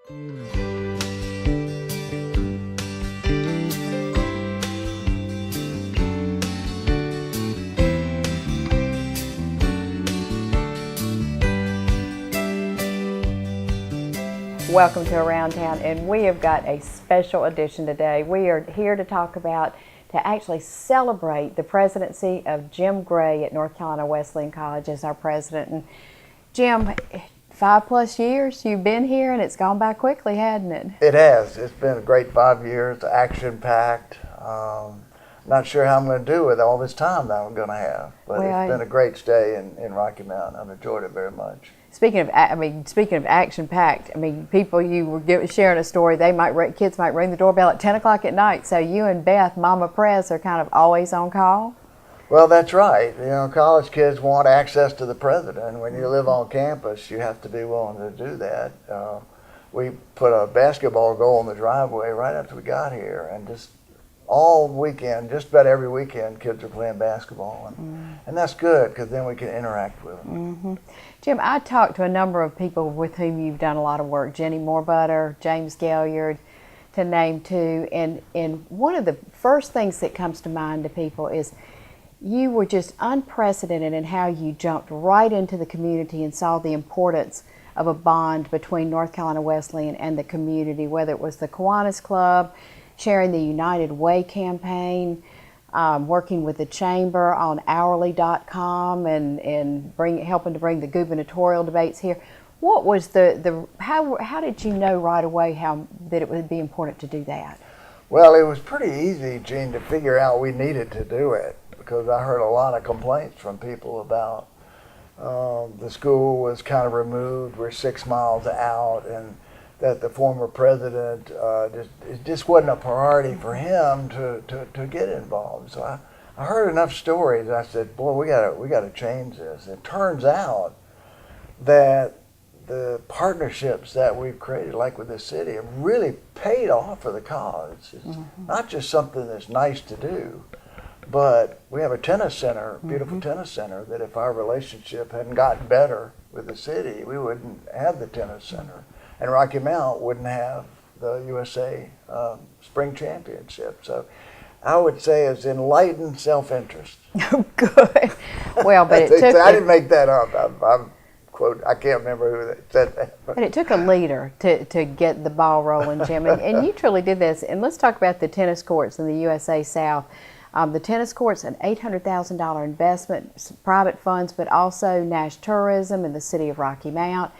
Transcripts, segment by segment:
Welcome to Around Town, and we have got a special edition today. We are here to talk about, to actually celebrate the presidency of Jim Gray at North Carolina Wesleyan College as our president. And Jim, 5+ years you've been here, and it's gone by quickly, hasn't it? It has. It's been a great 5 years, action-packed. Not sure how I'm going to do with all this time that I'm going to have, but it's been a great stay in Rocky Mount. I've enjoyed it very much. Speaking of action-packed, people, you were sharing a story. Kids might ring the doorbell at 10 o'clock at night. So you and Beth, Mama Prez, are kind of always on call. Well, that's right. You know, college kids want access to the president. When you live on campus, you have to be willing to do that. We put a basketball goal in the driveway right after we got here, and just all weekend, just about every weekend, kids are playing basketball, and that's good because then we can interact with them. Jim, I talked to a number of people with whom you've done a lot of work, Jenny Moorbutter, James Galliard, to name two, and one of the first things that comes to mind to people is you were just unprecedented in how you jumped right into the community and saw the importance of a bond between North Carolina Wesleyan and the community, whether it was the Kiwanis Club, sharing the United Way campaign, working with the chamber on hourly.com and helping to bring the gubernatorial debates here. What was how did you know right away that it would be important to do that? Well, it was pretty easy, Gene, to figure out we needed to do it because I heard a lot of complaints from people about the school was kind of removed, we're 6 miles out, and that the former president it just wasn't a priority for him to get involved. So I heard enough stories. I said, boy, we got to change this. It turns out that the partnerships that we've created, like with the city, have really paid off for the college. It's not just something that's nice to do, but we have a tennis center, beautiful tennis center, that if our relationship hadn't gotten better with the city, we wouldn't have the tennis center. And Rocky Mount wouldn't have the USA Spring Championship. So I would say it's enlightened self-interest. Oh, good. Well, but I didn't make that up. I can't remember who said that. But it took a leader to get the ball rolling, Jim. And you truly did this. And let's talk about the tennis courts in the USA South. The tennis courts, an $800,000 investment, private funds, but also Nash Tourism and the city of Rocky Mount.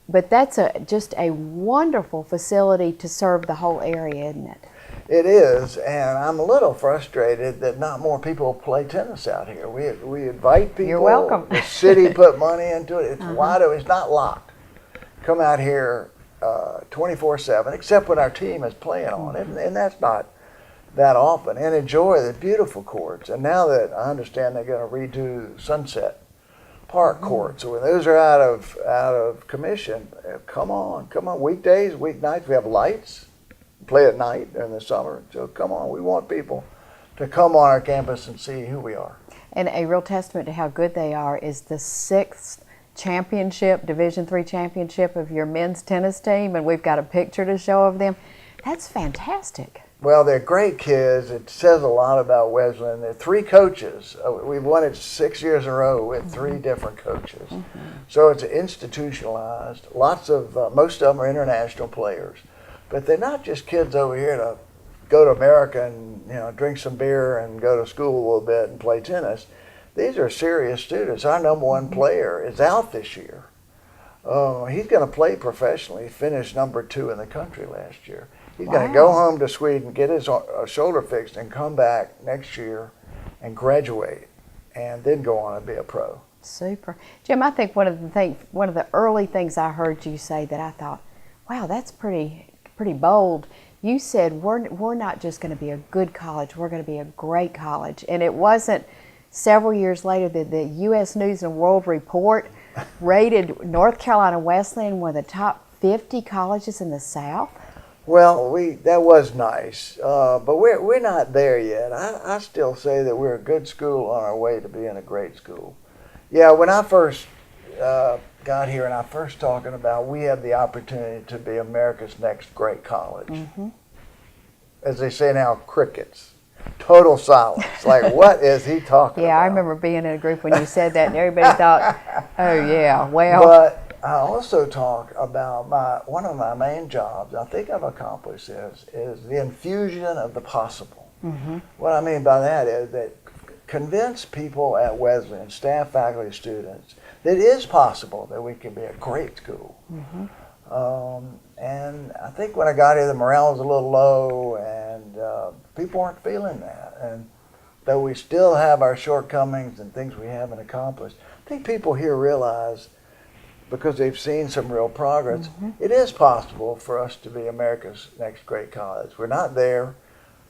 But that's just a wonderful facility to serve the whole area, isn't it? It is, and I'm a little frustrated that not more people play tennis out here. We invite people. You're welcome. The city put money into it. It's wide open. It's not locked. Come out here 24/7, except when our team is playing on it, and that's not that often. And enjoy the beautiful courts. And now that I understand they're going to redo Sunset Park courts, so when those are out of commission, come on, weekdays, weeknights, we have lights, play at night in the summer, so come on, we want people to come on our campus and see who we are. And a real testament to how good they are is the 6th championship, Division III championship of your men's tennis team, and we've got a picture to show of them. That's fantastic. Well, they're great kids. It says a lot about Wesleyan. There are 3 coaches. We've won it 6 years in a row with 3 different coaches. So it's institutionalized. Most of them are international players. But they're not just kids over here to go to America and drink some beer and go to school a little bit and play tennis. These are serious students. Our number 1 player is out this year. He's going to play professionally. He finished number 2 in the country last year. He's going to go home to Sweden, get his shoulder fixed, and come back next year and graduate, and then go on and be a pro. Super, Jim. I think one of the early things I heard you say that I thought, wow, that's pretty bold. You said we're not just going to be a good college; we're going to be a great college. And it wasn't several years later that the U.S. News and World Report rated North Carolina Wesleyan one of the top 50 colleges in the South. Well, that was nice, but we're not there yet. I still say that we're a good school on our way to being a great school. Yeah, when I first got here and I first talking about we have the opportunity to be America's next great college. As they say now, crickets. Total silence. Like, what is he talking about? Yeah, I remember being in a group when you said that, and everybody thought, oh, yeah, well. But I also talk about one of my main jobs, I think I've accomplished this, is the infusion of the possible. What I mean by that is that convince people at Wesleyan, staff, faculty, students, that it is possible that we can be a great school. And I think when I got here, the morale was a little low, and people weren't feeling that. And though we still have our shortcomings and things we haven't accomplished, I think people here realize, because they've seen some real progress, it is possible for us to be America's next great college. We're not there.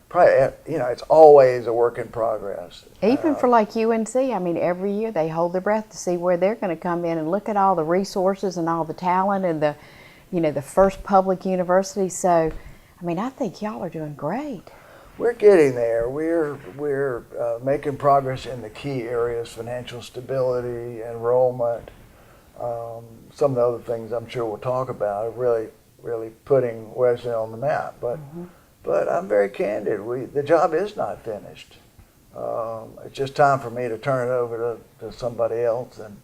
Probably, you know, it's always a work in progress. Even for like UNC, I mean, every year they hold their breath to see where they're going to come in and look at all the resources and all the talent and the, you know, the first public university. So, I mean, I think y'all are doing great. We're getting there. We're making progress in the key areas: financial stability, enrollment. Some of the other things I'm sure we'll talk about are really putting Wesleyan on the map. But I'm very candid. The job is not finished. It's just time for me to turn it over to somebody else and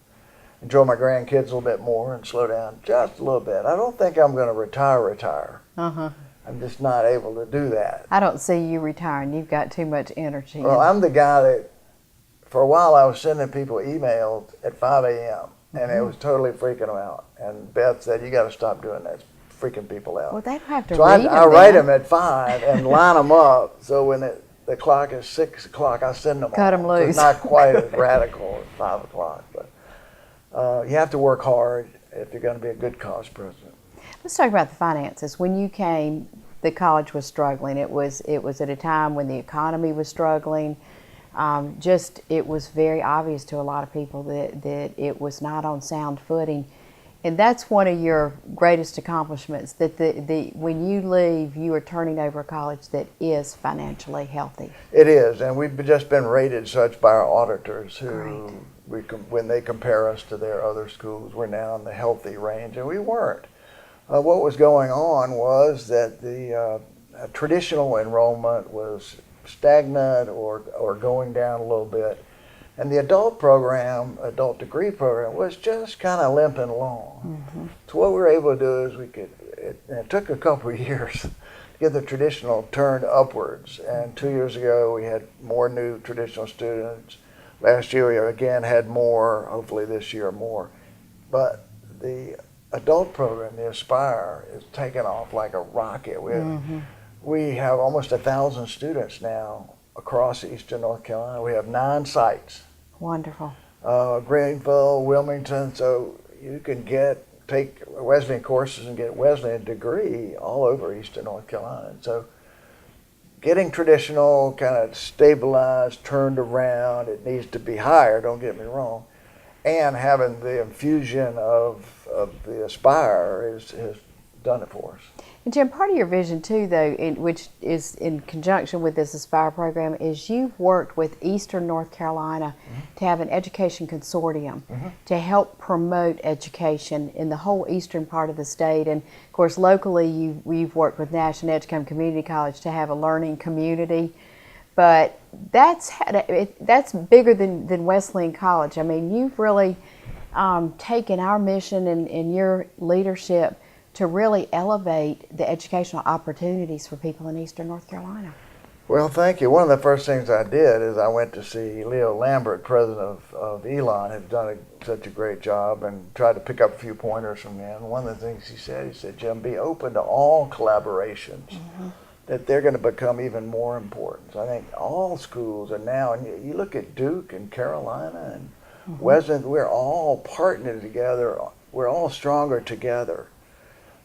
enjoy my grandkids a little bit more and slow down just a little bit. I don't think I'm going to retire. I'm just not able to do that. I don't see you retiring. You've got too much energy. Well, I'm the guy that, for a while, I was sending people emails at 5 a.m. and it was totally freaking them out. And Beth said, "You got to stop doing that. It's freaking people out." Well, they don't have to so read I write them at 5 and line them up. So when the clock is 6 o'clock, I send them. Cut them loose. So it's not quite as radical as 5 o'clock, but you have to work hard if you're going to be a good college president. Let's talk about the finances. When you came, the college was struggling. It was at a time when the economy was struggling. It was very obvious to a lot of people that it was not on sound footing. And that's one of your greatest accomplishments, that when you leave, you are turning over a college that is financially healthy. It is, and we've just been rated such by our auditors who, when they compare us to their other schools, we're now in the healthy range, and we weren't. What was going on was that the traditional enrollment was stagnant or going down a little bit. And the adult degree program, was just kind of limping along. So what we were able to do is it took a couple of years to get the traditional turned upwards. And 2 years ago, we had more new traditional students. Last year, we again had more, hopefully this year more. But the adult program, the Aspire, is taking off like a rocket. We have almost 1,000 students now across eastern North Carolina. We have 9 sites. Wonderful. Greenville, Wilmington, so you can take Wesleyan courses and get a Wesleyan degree all over eastern North Carolina. And so getting traditional kind of stabilized, turned around, it needs to be higher, don't get me wrong, and having the infusion of the Aspire has done it for us. And Jim, part of your vision too, though, which is in conjunction with this Aspire program, is you've worked with Eastern North Carolina to have an education consortium to help promote education in the whole eastern part of the state. And of course, locally, we've worked with Nash and Edgecombe Community College to have a learning community. But that's bigger than Wesleyan College. I mean, you've really taken our mission and your leadership to really elevate the educational opportunities for people in eastern North Carolina. Well, thank you. One of the first things I did is I went to see Leo Lambert, president of Elon, who's done such a great job, and tried to pick up a few pointers from him. One of the things he said, "Jim, be open to all collaborations, that they're going to become even more important." So I think all schools are now, and you look at Duke and Carolina and Wesleyan, we're all partnered together. We're all stronger together.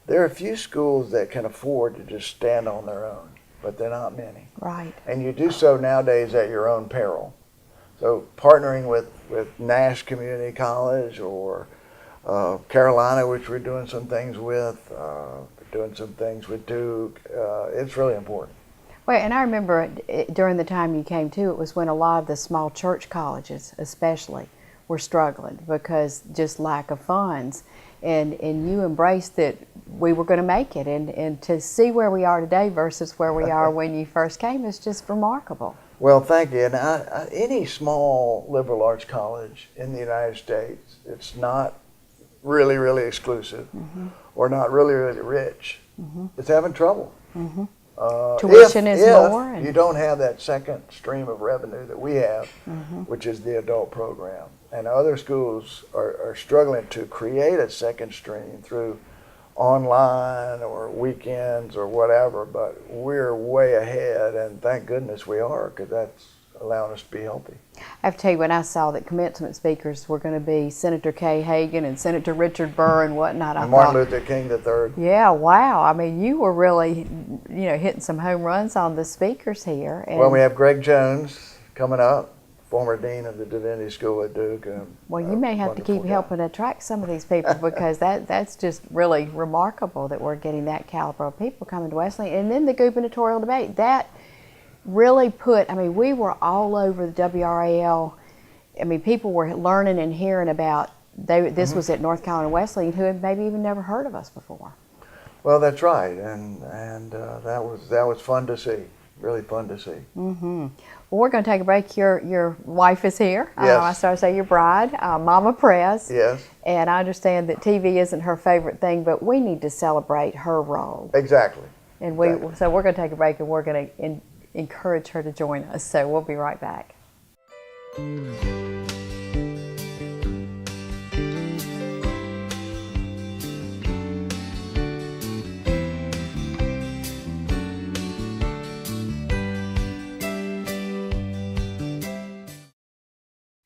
There are a few schools that can afford to just stand on their own, but they're not many. Right. And you do so nowadays at your own peril. So partnering with Nash Community College or Carolina, which we're doing some things with, doing some things with Duke, it's really important. Well, and I remember during the time you came too, it was when a lot of the small church colleges especially were struggling because just lack of funds. And you embraced that we were going to make it. And to see where we are today versus where we are when you first came is just remarkable. Well, thank you. And any small liberal arts college in the United States, it's not really, really exclusive or not really, really rich. It's having trouble. Tuition is more. If you don't have that second stream of revenue that we have, which is the adult program. And other schools are struggling to create a second stream through online or weekends or whatever, but we're way ahead, and thank goodness we are, because that's allowing us to be healthy. I have to tell you, when I saw that commencement speakers were going to be Senator Kay Hagan and Senator Richard Burr and whatnot, and Martin Luther King III. Yeah, wow. I mean, you were really, hitting some home runs on the speakers here. And well, we have Greg Jones coming up, former dean of the Divinity School at Duke. Well, you may have to keep helping attract some of these people because that's just really remarkable that we're getting that caliber of people coming to Wesleyan. And then the gubernatorial debate, that really we were all over the WRAL. I mean, people were learning and hearing about, this was at North Carolina Wesleyan, who had maybe even never heard of us before. Well, that's right, and that was fun to see, really fun to see. Well, we're going to take a break. Your wife is here. Yes. I started to say your bride, Mama Press. Yes. And I understand that TV isn't her favorite thing, but we need to celebrate her role. Exactly. And so we're going to take a break, and we're going to encourage her to join us. So we'll be right back.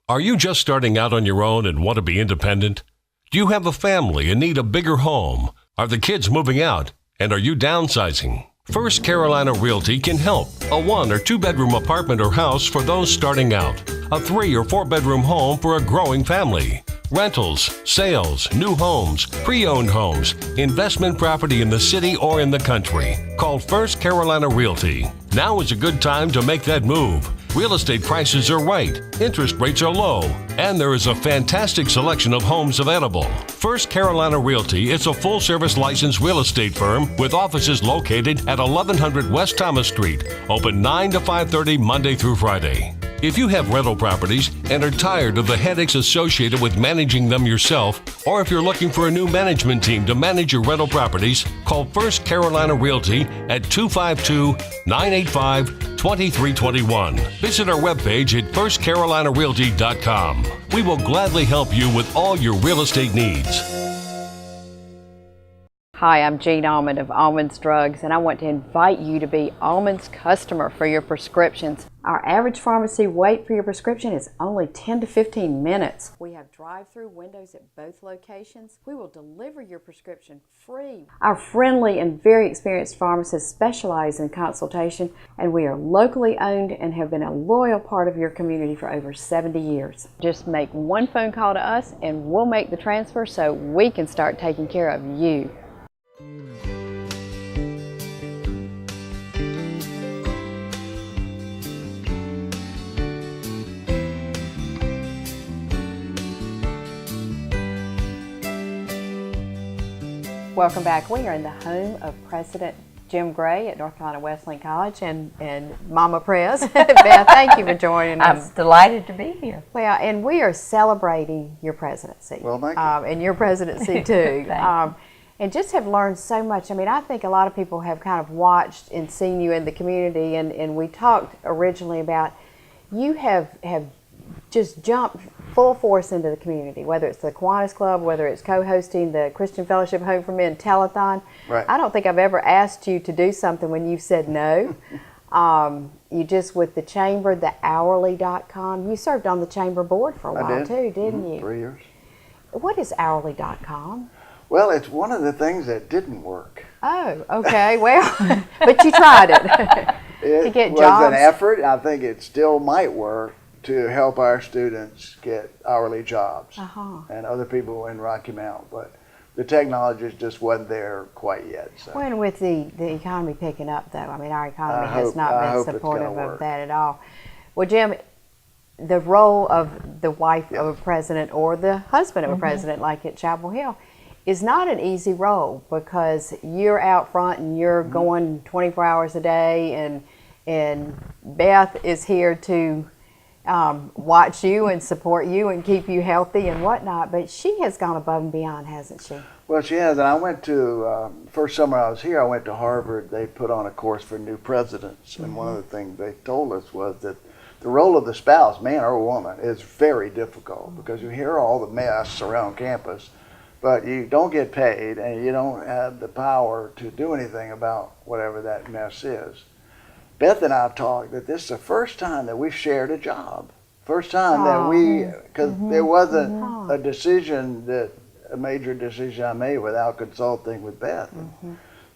Are you just starting out on your own and want to be independent? Do you have a family and need a bigger home? Are the kids moving out? And are you downsizing? First Carolina Realty can help. A 1- or 2-bedroom apartment or house for those starting out. A 3- or 4-bedroom home for a growing family. Rentals, sales, new homes, pre-owned homes, investment property in the city or in the country. Call First Carolina Realty. Now is a good time to make that move. Real estate prices are right, interest rates are low, and there is a fantastic selection of homes available. First Carolina Realty is a full-service licensed real estate firm with offices located at 1100 West Thomas Street, open 9 to 5:30 Monday through Friday. If you have rental properties and are tired of the headaches associated with managing them yourself, or if you're looking for a new management team to manage your rental properties, call First Carolina Realty at 252-985-2321. Visit our webpage at firstcarolinarealty.com. We will gladly help you with all your real estate needs. Hi, I'm Jean Almond of Almond's Drugs, and I want to invite you to be Almond's customer for your prescriptions. Our average pharmacy wait for your prescription is only 10 to 15 minutes. We have drive-through windows at both locations. We will deliver your prescription free. Our friendly and very experienced pharmacists specialize in consultation, and we are locally owned and have been a loyal part of your community for over 70 years. Just make one phone call to us and we'll make the transfer so we can start taking care of you. Welcome back. We are in the home of President Jim Gray at North Carolina Wesleyan College and Mama Press. Beth, thank you for joining us. I'm delighted to be here. Well, and we are celebrating your presidency. Well, thank you. And your presidency too. And just have learned so much. I mean, I think a lot of people have kind of watched and seen you in the community, and we talked originally about you have just jumped full force into the community, whether it's the Kiwanis Club, whether it's co-hosting the Christian Fellowship Home for Men telethon. Right. I don't think I've ever asked you to do something when you said no. You just, with the chamber, the hourly.com, you served on the chamber board for a while too, didn't you? 3 years. What is hourly.com? Well, it's one of the things that didn't work. Oh, okay. Well, but you tried it. To get was jobs. An effort. I think it still might work to help our students get hourly jobs and other people in Rocky Mount, but the technology just wasn't there quite yet. So. When with the economy picking up, though, I mean, our economy has not been supportive of that at all. Well, Jim, the role of the wife of a president or the husband of a president, like at Chapel Hill, is not an easy role, because you're out front and you're going 24 hours a day, and Beth is here to watch you and support you and keep you healthy and whatnot. But she has gone above and beyond, hasn't she? Well, she has, and I went to, first summer I was here, I went to Harvard. They put on a course for new presidents, and one of the things they told us was that the role of the spouse, man or woman, is very difficult, because you hear all the mess around campus, but you don't get paid, and you don't have the power to do anything about whatever that mess is. Beth and I talked that this is the first time that we've shared a job. First time that we, because there wasn't a decision a major decision I made without consulting with Beth.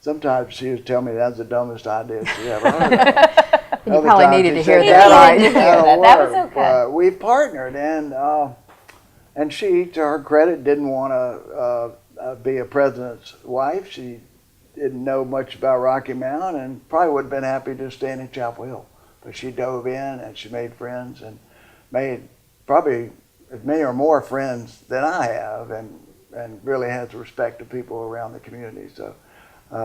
Sometimes she would tell me that's the dumbest idea she ever heard of. You probably needed to hear that. That That was okay. But we partnered, and she, to her credit, didn't want to be a president's wife. She didn't know much about Rocky Mount, and probably would have been happy to stay in Chapel Hill. But she dove in, and she made friends, and made probably as many or more friends than I have, and really has respect to people around the community. So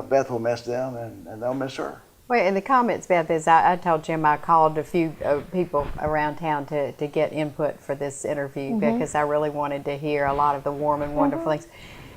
Beth will miss them, and they'll miss her. Well, in the comments, Beth, is I told Jim I called a few people around town to get input for this interview, because I really wanted to hear a lot of the warm and wonderful things.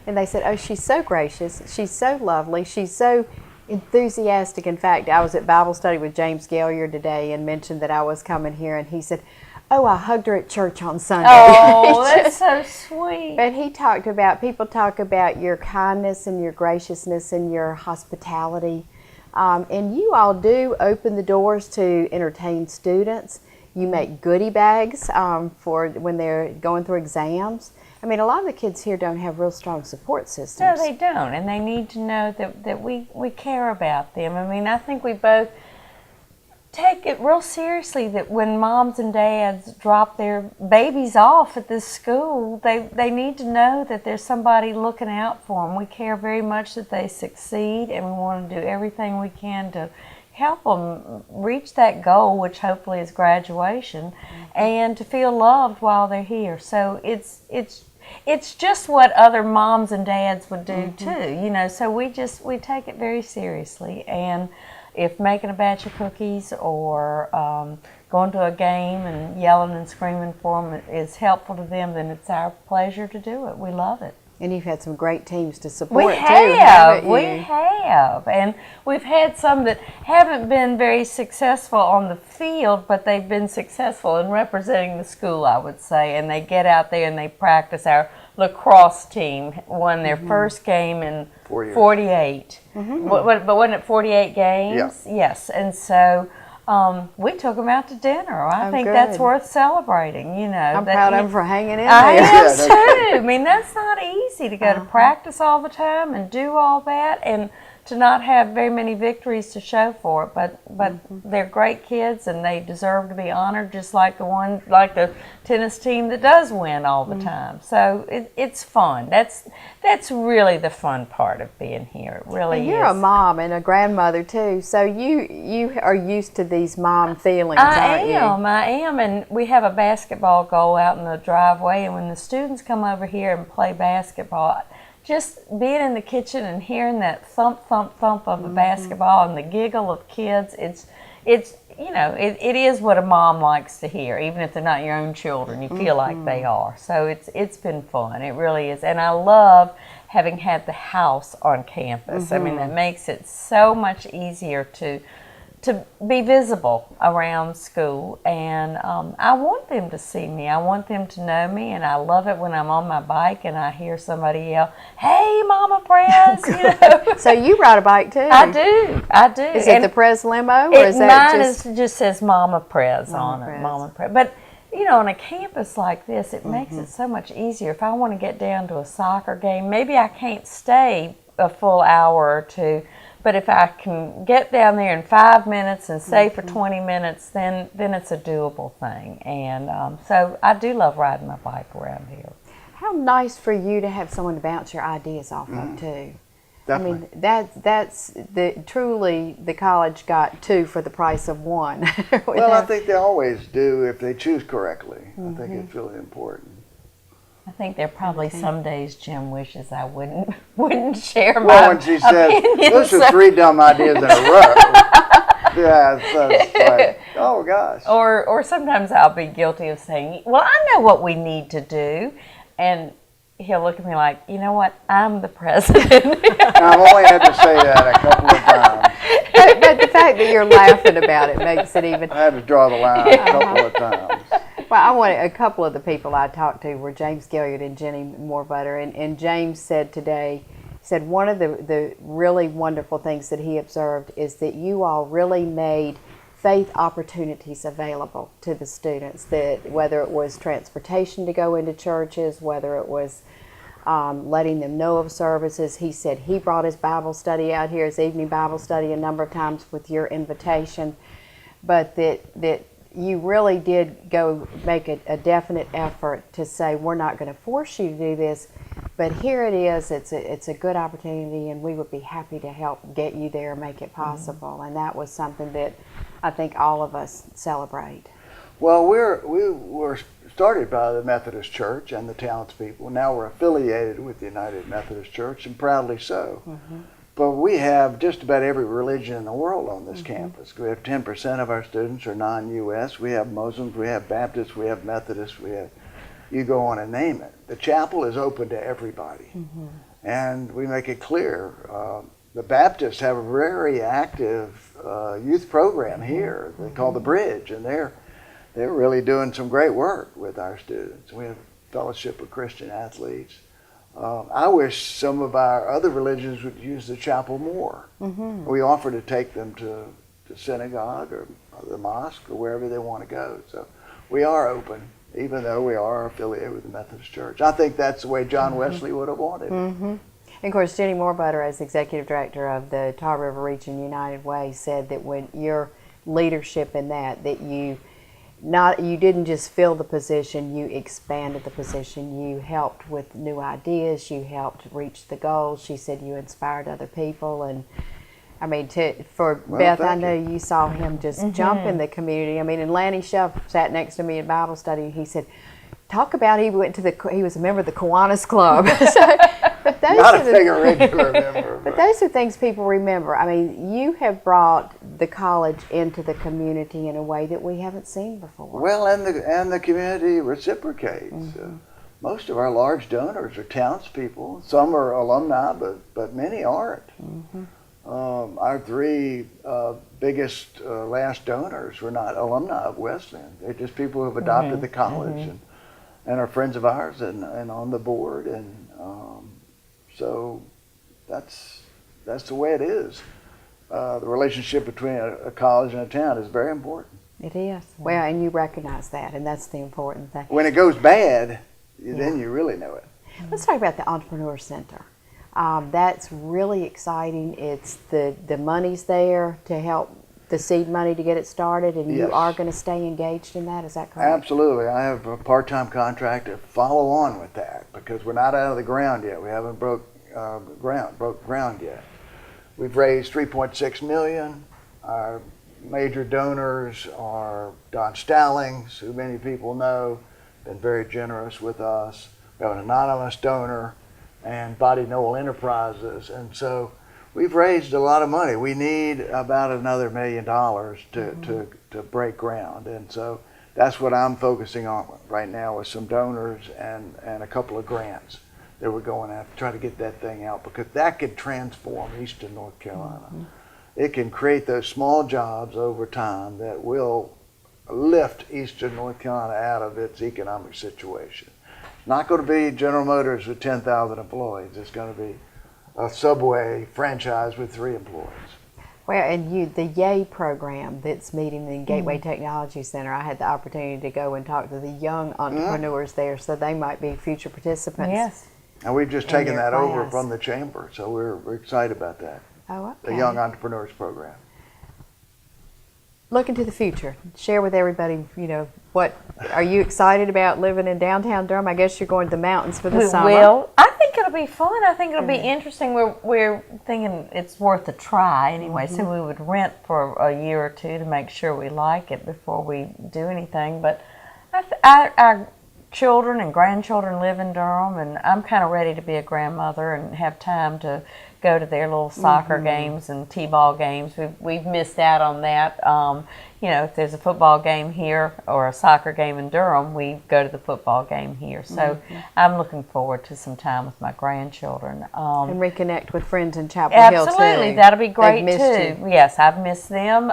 And they said, oh, she's so gracious, she's so lovely, she's so enthusiastic. In fact, I was at Bible study with James Gaillard today and mentioned that I was coming here, and he said, oh, I hugged her at church on Sunday. Oh, that's so sweet. But he talked about, people talk about your kindness and your graciousness and your hospitality. And you all do open the doors to entertain students. You make goodie bags for when they're going through exams. I mean, a lot of the kids here don't have real strong support systems. No, they don't, and they need to know that we care about them. I mean, I think we both take it real seriously that when moms and dads drop their babies off at this school, they need to know that there's somebody looking out for them. We care very much that they succeed, and we want to do everything we can to help them reach that goal, which hopefully is graduation, and to feel loved while they're here. So it's just what other moms and dads would do too, you know. So we take it very seriously, and if making a batch of cookies or going to a game and yelling and screaming for them is helpful to them, then it's our pleasure to do it. We love it. And you've had some great teams to support We too, have, haven't you? we have. And we've had some that haven't been very successful on the field, but they've been successful in representing the school, I would say. And they get out there and they practice. Our lacrosse team won their first game in 48. But wasn't it 48 games? Yeah. Yes. And so we took them out to dinner. I think that's worth celebrating, you know. I'm proud of them for hanging in there. I am too. I mean, that's not easy to go to practice all the time and do all that, and to not have very many victories to show for it. But they're great kids, and they deserve to be honored, just like the tennis team that does win all the time. So it's fun. That's really the fun part of being here. It really And you're is. a mom and a grandmother too, so you are used to these mom feelings, aren't you? I am, and we have a basketball goal out in the driveway, and when the students come over here and play basketball, just being in the kitchen and hearing that thump, thump, thump of the basketball and the giggle of kids, it's you know, it is what a mom likes to hear, even if they're not your own children. You feel like they are. So it's been fun. It really is. And I love having had the house on campus. I mean, that makes it so much easier to be visible around school, and I want them to see me. I want them to know me, and I love it when I'm on my bike and I hear somebody yell, "Hey, Mama Prez!" You know. So you ride a bike too? I do. Is it the Prez limo, or is that mine just says Mama Prez on it, Mama Prez. But you know, on a campus like this, it makes it so much easier. If I want to get down to a soccer game, maybe I can't stay a full hour or two. But if I can get down there in 5 minutes and stay for 20 minutes, then it's a doable thing. And so I do love riding my bike around here. How nice for you to have someone to bounce your ideas off of too. Definitely. I mean, that's truly the college got two for the price of one. Well, I think they always do if they choose correctly. I think it's really important. I think there are probably some days Jim wishes I wouldn't share my Well, when she said, opinions. those are three dumb ideas in a row. Yeah, so it's like, oh gosh. Or sometimes I'll be guilty of saying, well, I know what we need to do. And he'll look at me like, you know what, I'm the president. I've only had to say that a couple of times. But the fact that you're laughing about it makes it even. I had to draw the line a couple of times. Well, I wanted a couple of the people I talked to were James Gilliard and Jenny Moorbutter, and James said today, he said one of the really wonderful things that he observed is that you all really made faith opportunities available to the students, that whether it was transportation to go into churches, whether it was letting them know of services. He said he brought his Bible study out here, his evening Bible study, a number of times with your invitation, but that you really did go make a definite effort to say, we're not going to force you to do this, but here it is, it's a good opportunity, and we would be happy to help get you there and make it possible. And that was something that I think all of us celebrate. Well, we were started by the Methodist Church and the townspeople. Now we're affiliated with the United Methodist Church, and proudly so. But we have just about every religion in the world on this campus. We have 10% of our students are non-U.S. We have Muslims, we have Baptists, we have Methodists, we have, you go on and name it. The chapel is open to everybody. And we make it clear. The Baptists have a very active youth program here they call the Bridge, and they're really doing some great work with our students. We have Fellowship of Christian Athletes. I wish some of our other religions would use the chapel more. We offer to take them to synagogue or the mosque or wherever they want to go. So we are open, even though we are affiliated with the Methodist Church. I think that's the way John Wesley would have wanted. And of course, Jenny Moorbutter, as executive director of the Tar River Region United Way, said that when your leadership in that you didn't just fill the position, you expanded the position. You helped with new ideas, you helped reach the goals. She said you inspired other people, and I mean, Beth, I know you saw him just jump in the community. I mean, and Lanny Shelf sat next to me in Bible study, and he said, talk about he was a member of the Kiwanis Club. But those Not are a regular member. But those are things people remember. I mean, you have brought the college into the community in a way that we haven't seen before. Well, and the community reciprocates. Most of our large donors are townspeople. Some are alumni, but many aren't. Our three biggest last donors were not alumni of Wesleyan. They're just people who have adopted the college and are friends of ours and on the board. And so that's the way it is. The relationship between a college and a town is very important. It is. Well, and you recognize that, and that's the important thing. When it goes bad, then you really know it. Let's talk about the Entrepreneur Center. That's really exciting. It's the money's there to help the seed money to get it started, and you are going to stay engaged in that. Is that correct? Absolutely. I have a part-time contract to follow on with that because we're not out of the ground yet. We haven't broke ground yet. We've raised $3.6 million. Our major donors are Don Stallings, who many people know, been very generous with us. We have an anonymous donor, and Body Noel Enterprises, and so we've raised a lot of money. We need about another $1 million to break ground, and so that's what I'm focusing on right now with some donors and a couple of grants that we're going after to try to get that thing out, because that could transform Eastern North Carolina. It can create those small jobs over time that will lift Eastern North Carolina out of its economic situation. It's not going to be General Motors with 10,000 employees. It's going to be a Subway franchise with 3 employees. Well, and the YAY program that's meeting in Gateway Technology Center, I had the opportunity to go and talk to the young entrepreneurs there, so they might be future participants. Yes. And we've just taken that over class. from the chamber, so we're excited about that. Oh, okay. The Young Entrepreneurs Program. Looking to the future, share with everybody, what are you excited about living in downtown Durham? I guess you're going to the mountains for the summer. Well, I think it'll be fun. I think it'll be interesting. We're thinking it's worth a try anyway. So we would rent for a year or two to make sure we like it before we do anything. But our children and grandchildren live in Durham, and I'm kind of ready to be a grandmother and have time to go to their little soccer games and t-ball games. We've missed out on that. You know, if there's a football game here or a soccer game in Durham, we go to the football game here. So I'm looking forward to some time with my grandchildren. And reconnect with friends in Chapel Hill, too. Absolutely, that'll be great, too. Yes, I've missed them.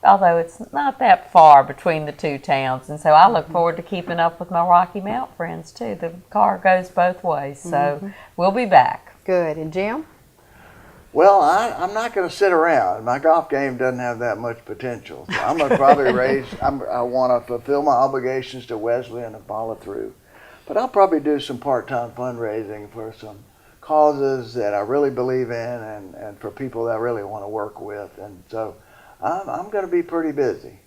Although it's not that far between the two towns. And so I look forward to keeping up with my Rocky Mount friends, too. The car goes both ways, so we'll be back. Good. And Jim? Well, I'm not going to sit around. My golf game doesn't have that much potential. So I'm going to probably I want to fulfill my obligations to Wesleyan and follow through. But I'll probably do some part-time fundraising for some causes that I really believe in and for people that I really want to work with. And so I'm going to be pretty busy.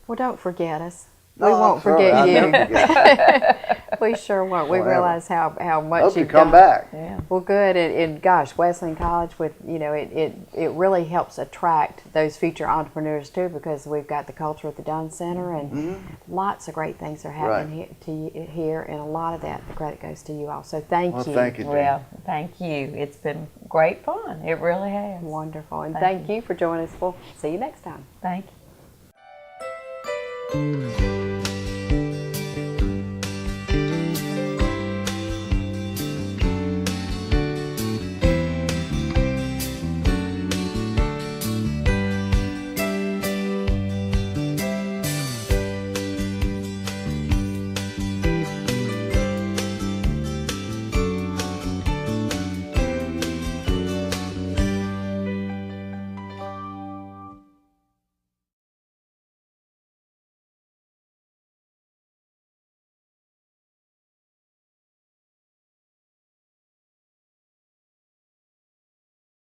Well, don't forget us. No, We won't forget you. Never forget We sure won't. We realize how much Hope you you've come done. back. Yeah. Well, good. And gosh, Wesleyan College, with it really helps attract those future entrepreneurs too, because we've got the culture at the Dunn Center, and lots of great things are happening here, and a lot of that, the credit goes to you all. So thank you. Thank you, Jane. Well, thank you. It's been great fun. It really has. Wonderful. And thank you for joining us. We'll see you next time. Thank you.